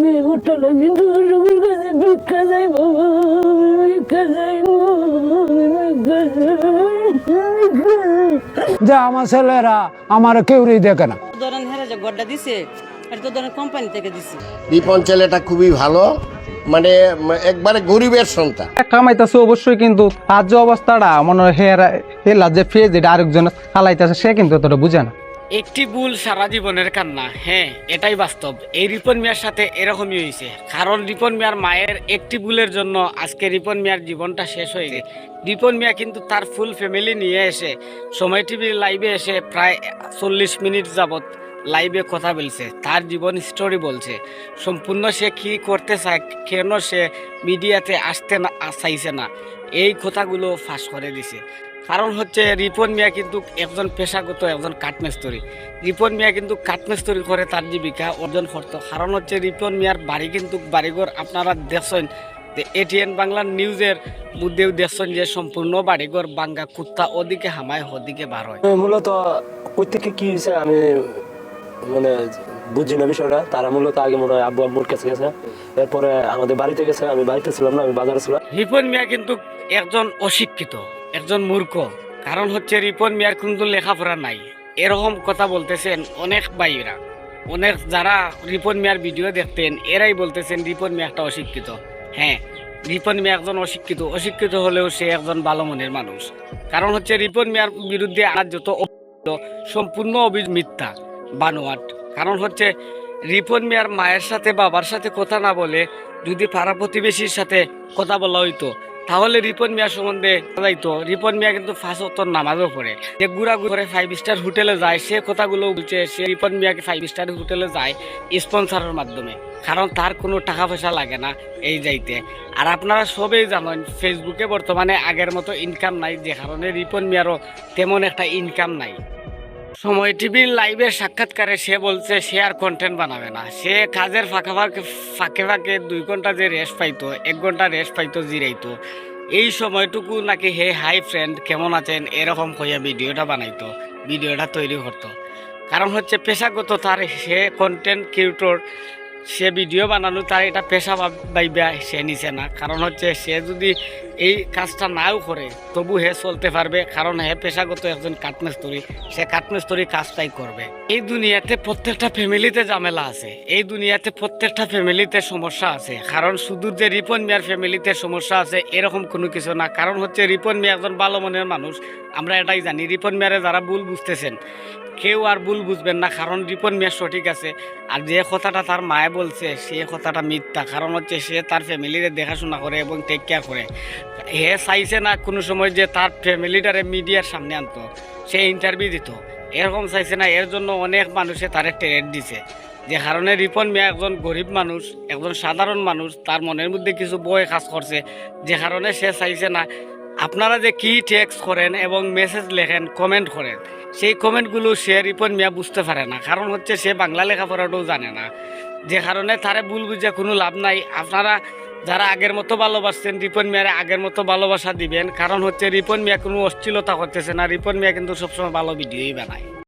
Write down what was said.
আমি হোটেলে কিন্তু সবার কাছে ভিক্ষা যাই বাবা, ভিক্ষা যাইবো, যে আমার ছেলেরা আমার কেউই দেখে না। ধরেন হেরে যে গড্ডা দিছে এটা তো ধরেন কোম্পানি থেকে দিছে। রিপন ছেলেটা খুবই ভালো, মানে একবারে গরিবের সন্তান। কামাইতেছে অবশ্যই, কিন্তু তার যে অবস্থাটা মনে হয় হেলা যে ফেজ এটা আরেকজন চালাইতেছে সে কিন্তু তোরা বুঝে না। একটি ভুল সারা জীবনের কান্না, হ্যাঁ এটাই বাস্তব। এই রিপন মিয়ার সাথে এরকমই হয়েছে, কারণ রিপন মিয়ার মায়ের একটি ভুলের জন্য আজকে রিপন মিয়ার জীবনটা শেষ হয়ে গেছে। রিপন মিয়া কিন্তু তার ফুল ফ্যামিলি নিয়ে এসে সময় টিভির লাইভে এসে প্রায় 40 মিনিট যাবত লাইভে কথা বলছে, তার জীবন স্টোরি বলছে সম্পূর্ণ। সে কি করতে চায়, কেন সে মিডিয়াতে আসতে না চাইছে না, এই কথাগুলো ফাঁস করে দিছে। কারণ হচ্ছে রিপন মিয়া কিন্তু একজন পেশাগত একজন কাঠমিস্ত্রি। রিপন মিয়া কিন্তু কাঠমিস্ত্রি করে তার জীবিকা অর্জন করতো। কারণ হচ্ছে রিপন মিয়ার বাড়ি কিন্তু বাড়িঘর আপনারা দেখছেন যে এটিএন বাংলার নিউজের মধ্যেও দেখছেন যে সম্পূর্ণ বাড়িঘর বাঙ্গা, কুত্তা ওদিকে হামায় ওদিকে বার হয়। মূলত কই থেকে কি হয়েছে আমি মানে বুঝি না বিষয়টা। তারা মূলত আগে মনে হয় আব্বু আম্মুর কাছে গেছে, এরপরে আমাদের বাড়িতে গেছে, আমি বাড়িতে ছিলাম না, আমি বাজারে ছিলাম। রিপন মিয়া কিন্তু একজন অশিক্ষিত, একজন মূর্খ। কারণ হচ্ছে রিপন মিয়ার কিন্তু লেখাপড়া নাই, এরকম কথা বলতেছেন অনেক ভাইরা, অনেক যারা রিপন মিয়ার ভিডিও দেখতেন এরাই বলতেছেন রিপন মিয়া একটা অশিক্ষিত। হ্যাঁ, রিপন মিয়া একজন অশিক্ষিত, অশিক্ষিত হলেও সে একজন ভালো মনের মানুষ। কারণ হচ্ছে রিপন মিয়ার বিরুদ্ধে আর যত সম্পূর্ণ অভিযোগ মিথ্যা, বানোয়াট। কারণ হচ্ছে রিপন মিয়ার মায়ের সাথে বাবার সাথে কথা না বলে যদি পাড়া প্রতিবেশীর সাথে কথা বলা হইতো তাহলে রিপন মিয়া সম্বন্ধে যাইতো। রিপন মিয়া কিন্তু 5 ওয়াক্ত নামাজও পড়ে, যে ঘুরাঘুরি করে 5 স্টার হোটেলে যায়, সে কথাগুলো বলছে। সে রিপন মিয়াকে 5 স্টার হোটেলে যায় স্পন্সরের মাধ্যমে, কারণ তার কোনো টাকা পয়সা লাগে না এই যাইতে। আর আপনারা সবেই জানেন ফেসবুকে বর্তমানে আগের মতো ইনকাম নাই, যে কারণে রিপন মিয়ারও তেমন একটা ইনকাম নাই। সময় টিভির লাইভের সাক্ষাৎকারে সে বলছে সে আর কন্টেন্ট বানাবে না, সে কাজের ফাঁকে ফাঁকে 2 ঘন্টা যে রেস্ট পাইতো, 1 ঘন্টা রেস্ট পাইতো, জিরাইতো, এই সময়টুকু নাকি হে হাই ফ্রেন্ড কেমন আছেন এরকম কইয়া ভিডিওটা বানাইতো, ভিডিওটা তৈরি করতো। কারণ হচ্ছে পেশাগত তার, সে কন্টেন্ট ক্রিয়েটর, সে ভিডিও বানানো তার এটা পেশা ভাইবা সে নিছে না। কারণ হচ্ছে সে যদি এই কাজটা নাও করে তবু হে চলতে পারবে, কারণ হে পেশাগত একজন কাঠমিস্ত্রি, সে কাঠমিস্ত্রি কাজটাই করবে। এই দুনিয়াতে প্রত্যেকটা ফ্যামিলিতে ঝামেলা আছে, এই দুনিয়াতে প্রত্যেকটা ফ্যামিলিতে সমস্যা আছে। কারণ শুধু যে রিপন মিয়ার ফ্যামিলিতে সমস্যা আছে এরকম কোনো কিছু না। কারণ হচ্ছে রিপন মিয়া একজন ভালো মনের মানুষ, আমরা এটাই জানি। রিপন মিয়ারে যারা ভুল বুঝতেছেন কেউ আর ভুল বুঝবেন না, কারণ রিপন মিয়া সঠিক আছে। আর যে কথাটা তার মায়ে বলছে সে কথাটা মিথ্যা। কারণ হচ্ছে সে তার ফ্যামিলিরে দেখাশোনা করে এবং টেক কেয়ার করে। হে চাইছে না কোনো সময় যে তার ফ্যামিলিটারে মিডিয়ার সামনে আনতো, সে ইন্টারভিউ দিত, এরকম চাইছে না। এর জন্য অনেক মানুষে তারে ট্রেড দিছে, যে কারণে রিপন মিয়া একজন গরিব মানুষ, একজন সাধারণ মানুষ, তার মনের মধ্যে কিছু বই কাজ করছে, যে কারণে সে চাইছে না আপনারা যে কি টেক্সট করেন এবং মেসেজ লেখেন, কমেন্ট করেন, সেই কমেন্টগুলো সে রিপন মিয়া বুঝতে পারে না। কারণ হচ্ছে সে বাংলা লেখাপড়াটাও জানে না, যে কারণে তারে ভুল বুঝে কোনো লাভ নাই। আপনারা যারা আগের মতো ভালোবাসছেন রিপন মিয়ারে আগের মতো ভালোবাসা দিবেন, কারণ হচ্ছে রিপন মিয়া কোনো অশ্লীলতা করতেছে না, রিপন মিয়া কিন্তু সবসময় ভালো ভিডিওই বানায়।